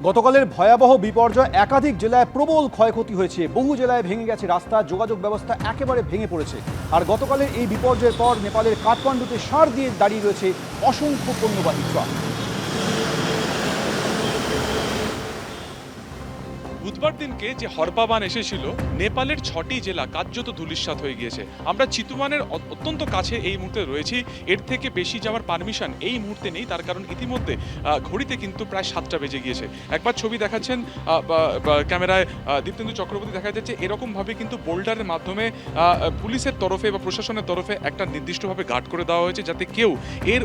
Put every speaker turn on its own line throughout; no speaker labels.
গতকালের ভয়াবহ বিপর্যয় একাধিক জেলায় প্রবল ক্ষয়ক্ষতি হয়েছে। বহু জেলায় ভেঙে গেছে রাস্তা, যোগাযোগ ব্যবস্থা একেবারে ভেঙে পড়েছে। আর গতকালের এই বিপর্যয়ের পর নেপালের কাঠমান্ডুতে সার দিয়ে দাঁড়িয়ে রয়েছে অসংখ্য পণ্যবাহী ট্রাক।
বুধবার দিনকে যে হরপাবান এসেছিল, নেপালের 6টি জেলা কার্যত ধূলিসাৎ হয়ে গিয়েছে। আমরা চিতুয়ানের অত্যন্ত কাছে এই মুহূর্তে রয়েছি। এর থেকে বেশি যাওয়ার পারমিশন এই মুহূর্তে নেই, তার কারণ ইতিমধ্যে ঘড়িতে কিন্তু প্রায় 7টা বেজে গিয়েছে। একবার ছবি দেখাচ্ছেন ক্যামেরায় দীপ্তেন্দু চক্রবর্তী, দেখা যাচ্ছে এরকমভাবে কিন্তু বোল্ডারের মাধ্যমে পুলিশের তরফে বা প্রশাসনের তরফে একটা নির্দিষ্টভাবে গার্ড করে দেওয়া হয়েছে, যাতে কেউ এর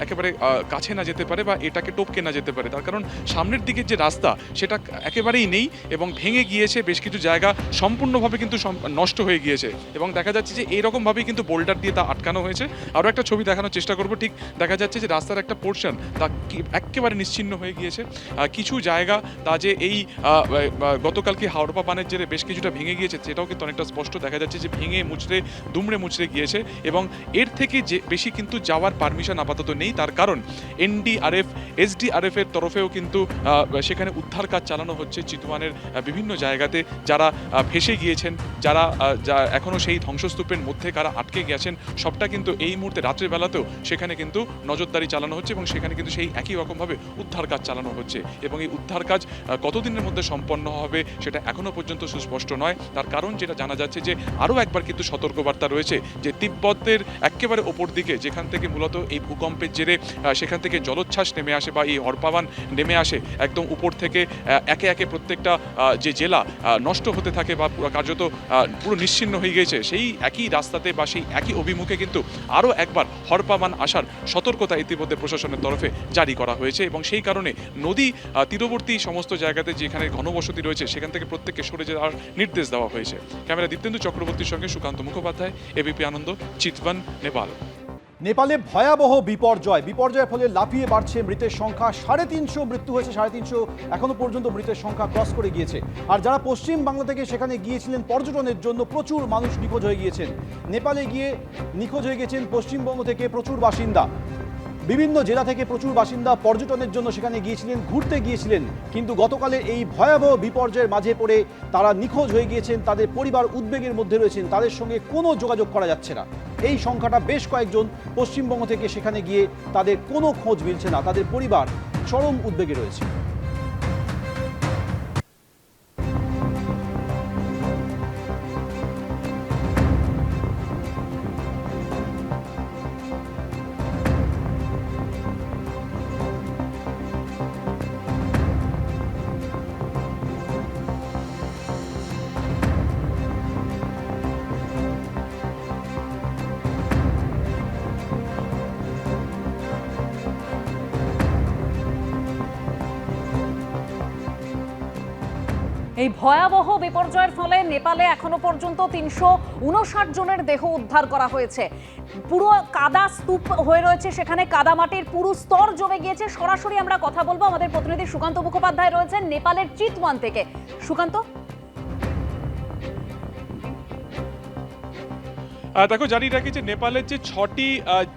একেবারে কাছে না যেতে পারে বা এটাকে টপকে না যেতে পারে। তার কারণ সামনের দিকের যে রাস্তা সেটা একেবারেই নেই এবং ভেঙে গিয়েছে। বেশ কিছু জায়গা সম্পূর্ণভাবে কিন্তু নষ্ট হয়ে গিয়েছে এবং দেখা যাচ্ছে যে এইরকমভাবেই কিন্তু বোল্ডার দিয়ে তা আটকানো হয়েছে। আরও একটা ছবি দেখানোর চেষ্টা করব। ঠিক দেখা যাচ্ছে যে রাস্তার একটা পোর্শন তা একেবারে নিশ্চিহ্ন হয়ে গিয়েছে। কিছু জায়গা তা যে এই গতকালকে হাওড়া বানের জেরে বেশ কিছুটা ভেঙে গিয়েছে, সেটাও কিন্তু অনেকটা স্পষ্ট দেখা যাচ্ছে যে ভেঙে মুচড়ে দুমড়ে মুচড়ে গিয়েছে এবং এর থেকে যে বেশি কিন্তু যাওয়ার পারমিশন আপাতত নেই। তার কারণ এনডিআরএফ, এসডিআরএফ এর তরফেও কিন্তু সেখানে উদ্ধার কাজ চালানো হচ্ছে চিতুয়ানের বিভিন্ন জায়গাতে। যারা ভেসে গিয়েছেন, যারা এখনও সেই ধ্বংসস্তূপের মধ্যে কারা আটকে গেছেন, সবটা কিন্তু এই মুহূর্তে রাত্রের বেলাতেও সেখানে কিন্তু নজরদারি চালানো হচ্ছে এবং সেখানে কিন্তু সেই একই রকমভাবে উদ্ধার কাজ চালানো হচ্ছে। এবং এই উদ্ধার কাজ কতদিনের মধ্যে সম্পন্ন হবে সেটা এখনও পর্যন্ত সুস্পষ্ট নয়। তার কারণ যেটা জানা যাচ্ছে যে আরও একবার কিন্তু সতর্কবার্তা রয়েছে যে তিব্বতের একেবারে ওপর দিকে, যেখান থেকে মূলত এই ভূকম্পের জেরে সেখান থেকে জলোচ্ছ্বাস নেমে আসে বা এই হরপাবান নেমে আসে, একদম উপর থেকে একে একে প্রত্যেকটা যে জেলা নষ্ট হতে থাকে বা কার্যত পুরো নিশ্চিহ্ন হয়ে গিয়েছে, সেই একই রাস্তাতে বা সেই একই অভিমুখে কিন্তু আরও একবার হরপাবান আসার সতর্কতা ইতিমধ্যে প্রশাসনের তরফে জারি করা হয়েছে। এবং সেই কারণে নদী তীরবর্তী সমস্ত জায়গাতে যেখানে ঘনবসতি রয়েছে সেখান থেকে প্রত্যেককে সরে যাওয়ার নির্দেশ দেওয়া হয়েছে। ক্যামেরা দীপ্তেন্দু চক্রবর্তীর সঙ্গে সুকান্ত মুখোপাধ্যায়, এবিপি আনন্দ, চিতওয়ান, নেপাল।
নেপালে ভয়াবহ বিপর্যয়ের ফলে লাফিয়ে বাড়ছে মৃতের সংখ্যা। 350 মৃত্যু হয়েছে, 350 এখনো পর্যন্ত মৃতের সংখ্যা ক্রস করে গিয়েছে। আর যারা পশ্চিম বাংলা থেকে সেখানে গিয়েছিলেন পর্যটনের জন্য, প্রচুর মানুষ নিখোঁজ হয়ে গিয়েছেন। নেপালে গিয়ে নিখোঁজ হয়ে গেছেন পশ্চিমবঙ্গ থেকে প্রচুর বাসিন্দা, বিভিন্ন জেলা থেকে প্রচুর বাসিন্দা পর্যটনের জন্য সেখানে গিয়েছিলেন, ঘুরতে গিয়েছিলেন। কিন্তু গতকালের এই ভয়াবহ বিপর্যয়ের মাঝে পড়ে তারা নিখোঁজ হয়ে গিয়েছেন। তাদের পরিবার উদ্বেগের মধ্যে রয়েছেন, তাদের সঙ্গে কোনো যোগাযোগ করা যাচ্ছে না। এই সংখ্যাটা বেশ কয়েকজন পশ্চিমবঙ্গ থেকে সেখানে গিয়ে তাদের কোনো খোঁজ মিলছে না, তাদের পরিবার চরম উদ্বেগে রয়েছে।
এই ভয়াবহ বিপর্যয়ের ফলে নেপালে এখনো পর্যন্ত 359 জনের দেহ উদ্ধার করা হয়েছে। পুরো কাদা স্তূপ হয়ে রয়েছে, সেখানে কাদামাটির পুরো স্তর জমে গিয়েছে। সরাসরি আমরা কথা বলবো, আমাদের প্রতিনিধি সুকান্ত মুখোপাধ্যায় রয়েছেন নেপালের চিতওয়ান থেকে। সুকান্ত,
দেখো, জানিয়ে রাখি যে নেপালের যে 6টি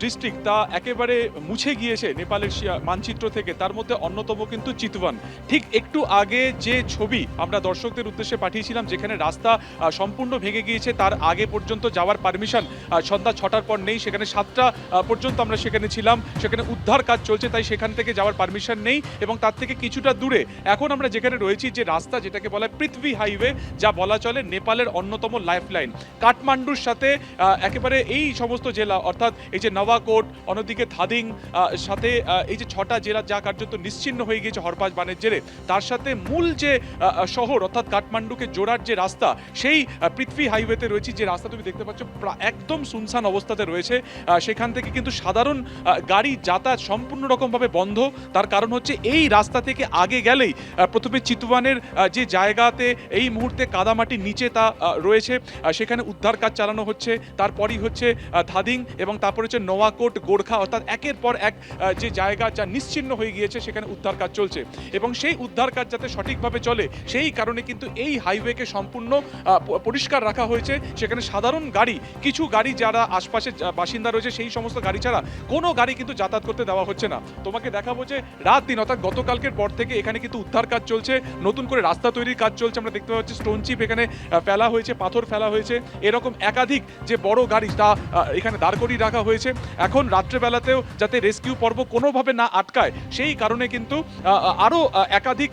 ডিস্ট্রিক্ট তা একেবারে মুছে গিয়েছে নেপালের মানচিত্র থেকে। তার মধ্যে অন্যতম কিন্তু চিতওয়ান। ঠিক একটু আগে যে ছবি আমরা দর্শকদের উদ্দেশ্যে পাঠিয়েছিলাম, যেখানে রাস্তা সম্পূর্ণ ভেঙে গিয়েছে, তার আগে পর্যন্ত যাওয়ার পারমিশন সন্ধ্যা 6টার পর নেই। সেখানে 7টা পর্যন্ত আমরা সেখানে ছিলাম, সেখানে উদ্ধার কাজ চলছে, তাই সেখান থেকে যাওয়ার পারমিশন নেই। এবং তার থেকে কিছুটা দূরে এখন আমরা যেখানে রয়েছি, যে রাস্তা যেটাকে বলা হয় পৃথ্বী হাইওয়ে, যা বলা চলে নেপালের অন্যতম লাইফলাইন, কাঠমান্ডুর সাথে একেবারে এই সমস্ত জেলা, অর্থাৎ এই যে নওয়াকোট, অন্যদিকে ধাদিং, সাথে এই যে 6টা জেলা যা কার্যত নিশ্চিহ্ন হয়ে গিয়েছে হরপাজ বানের জেরে, তার সাথে মূল যে শহর অর্থাৎ কাঠমান্ডুকে জোড়ার যে রাস্তা, সেই পৃথ্বী হাইওয়েতে রয়েছে। যে রাস্তা তুমি দেখতে পাচ্ছ একদম শুনশান অবস্থাতে রয়েছে। সেখান থেকে কিন্তু সাধারণ গাড়ি যাতায়াত সম্পূর্ণ রকমভাবে বন্ধ। তার কারণ হচ্ছে এই রাস্তা থেকে আগে গেলেই প্রথমে চিতওয়ানের যে জায়গাতে এই মুহূর্তে কাদামাটির নিচে তা রয়েছে, সেখানে উদ্ধার কাজ চালানো হচ্ছে। তারপরই হচ্ছে ধাদিং এবং তারপর হচ্ছে নোয়াকোট, গোর্খা, অর্থাৎ একের পর এক যে জায়গা যা নিশ্চিহ্ন হয়ে গিয়েছে সেখানে উদ্ধার কাজ চলছে এবং সেই উদ্ধার কাজ যাতে সঠিকভাবে চলে সেই কারণে কিন্তু এই হাইওয়েকে সম্পূর্ণ পরিষ্কার রাখা হয়েছে। সেখানে সাধারণ গাড়ি, কিছু গাড়ি যারা আশপাশে বাসিন্দা রয়েছে সেই সমস্ত গাড়ি ছাড়া কোনো গাড়ি কিন্তু যাতায়াত করতে দেওয়া হচ্ছে না। তোমাকে দেখাবো যে রাত দিন অর্থাৎ গতকালকের পর থেকে এখানে কিন্তু উদ্ধার কাজ চলছে, নতুন করে রাস্তা তৈরির কাজ চলছে। আমরা দেখতে পাচ্ছি স্টোন চিপ এখানে ফেলা হয়েছে, পাথর ফেলা হয়েছে, এরকম একাধিক যে বড় গাড়ি তা এখানে দাঁড় করিয়ে রাখা হয়েছে। এখন রাত্রেবেলাতেও যাতে রেস্কিউ পর্ব কোনোভাবে না আটকায় সেই কারণে কিন্তু আরও একাধিক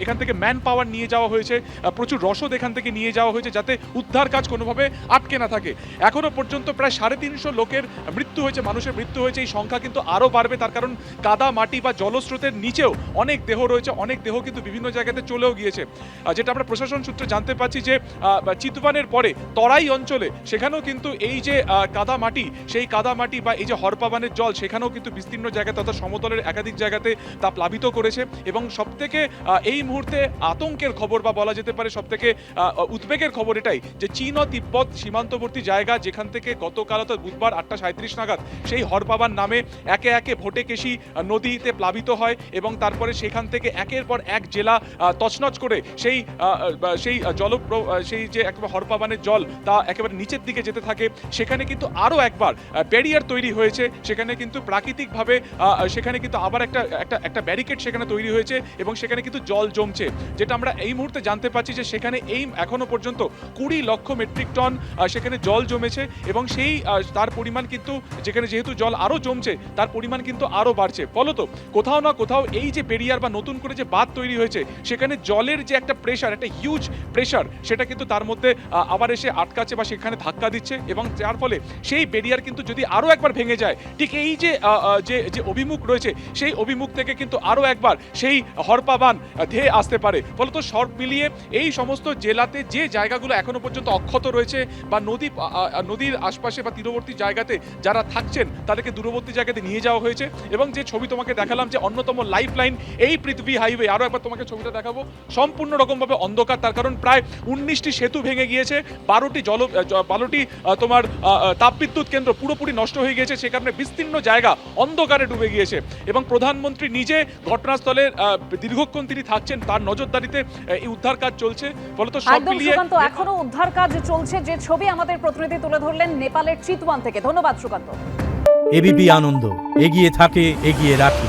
এখান থেকে ম্যান পাওয়ার নিয়ে যাওয়া হয়েছে, প্রচুর রসদ এখান থেকে নিয়ে যাওয়া হয়েছে যাতে উদ্ধার কাজ কোনোভাবে আটকে না থাকে। এখনো পর্যন্ত প্রায় 350 লোকের মৃত্যু হয়েছে, মানুষের মৃত্যু হয়েছে। এই সংখ্যা কিন্তু আরও বাড়বে, তার কারণ কাদা মাটি বা জলস্রোতের নিচেও অনেক দেহ রয়েছে, অনেক দেহ কিন্তু বিভিন্ন জায়গাতে চলেও গিয়েছে। যেটা আমরা প্রশাসন সূত্রে জানতে পারছি যে চিতুবানের পরে তরাই অঞ্চলে সেখানেও কিন্তু এই যে কাদা মাটি, সেই কাদা মাটি বা এই যে হরপাবানের জল সেখানেও কিন্তু বিস্তীর্ণ জায়গাতে অর্থাৎ সমতলের একাধিক জায়গাতে তা প্লাবিত করেছে। এবং সবথেকে এই মুহূর্তে আতঙ্কের খবর বা বলা যেতে পারে সবথেকে উদ্বেগের খবর এটাই যে চীন ও তিব্বত সীমান্তবর্তী জায়গা যেখান থেকে গতকাল অর্থাৎ বুধবার 8:37 নাগাদ সেই হরপাবান নামে একে একে ভোটেকেশি নদীতে প্লাবিত হয় এবং তারপরে সেখান থেকে একের পর এক জেলা তছনছ করে সেই সেই যে একেবারে হরপাবানের জল তা একেবারে নিচের দিকে যেতে থাকে। সেখানে কিন্তু আরও একবার ব্যারিয়ার তৈরি হয়েছে, সেখানে কিন্তু প্রাকৃতিকভাবে সেখানে কিন্তু আবার একটা ব্যারিকেড সেখানে তৈরি হয়েছে এবং সেখানে কিন্তু জল জমছে। যেটা আমরা এই মুহূর্তে জানতে পারছি যে সেখানে এই এখনো পর্যন্ত 20 লক্ষ মেট্রিক টন সেখানে জল জমেছে এবং সেই তার পরিমাণ কিন্তু যেখানে যেহেতু জল আরও জমছে তার পরিমাণ কিন্তু আরও বাড়ছে। ফলত কোথাও না কোথাও এই যে ব্যারিয়ার বা নতুন করে যে বাঁধ তৈরি হয়েছে সেখানে জলের যে একটা প্রেশার, একটা হিউজ প্রেশার, সেটা কিন্তু তার মধ্যে আবার এসে আটকাচ্ছে বা সেখানে ধাক্কা দিচ্ছে এবং যার ফলে সেই ব্যারিয়ার কিন্তু যদি আরও একবার ভেঙে যায় ঠিক এই যে যে অভিমুখ রয়েছে সেই অভিমুখ থেকে কিন্তু আরও একবার সেই হরপাবান ধেয়ে আসতে পারে। ফলত সব মিলিয়ে এই সমস্ত জেলাতে যে জায়গাগুলো এখনো পর্যন্ত অক্ষত রয়েছে বা নদীর আশপাশে বা তীরবর্তী জায়গাতে যারা থাকছেন তাদেরকে দূরবর্তী জায়গাতে নিয়ে যাওয়া হয়েছে। এবং যে ছবি তোমাকে দেখালাম যে অন্যতম লাইফ লাইন এই পৃথিবী হাইওয়ে, আরও একবার তোমাকে ছবিটা দেখাবো, সম্পূর্ণ রকমভাবে অন্ধকার, তার কারণ প্রায় 19টি সেতু ভেঙে গিয়েছে, 12টি তোমার তাপবিদ্যুৎ কেন্দ্র পুরোপুরি নষ্ট হয়ে গিয়েছে, সে কারণে বিস্তীর্ণ জায়গা অন্ধকারে ডুবে গিয়েছে এবং প্রধানমন্ত্রী নিজে ঘটনাস্থলে দীর্ঘক্ষণ তিনি থাকছেন, তার নজরদারিতে এই উদ্ধার কাজ চলছে। ফলত সব মিলিয়ে
এখনো উদ্ধার কাজ চলছে, যে ছবি আমাদের প্রতিনিধি তুলে ধরলেন নেপালের চিতওয়ান থেকে। ধন্যবাদ সুকান্ত।
এবিপি আনন্দ, এগিয়ে থাকে, এগিয়ে রাখে।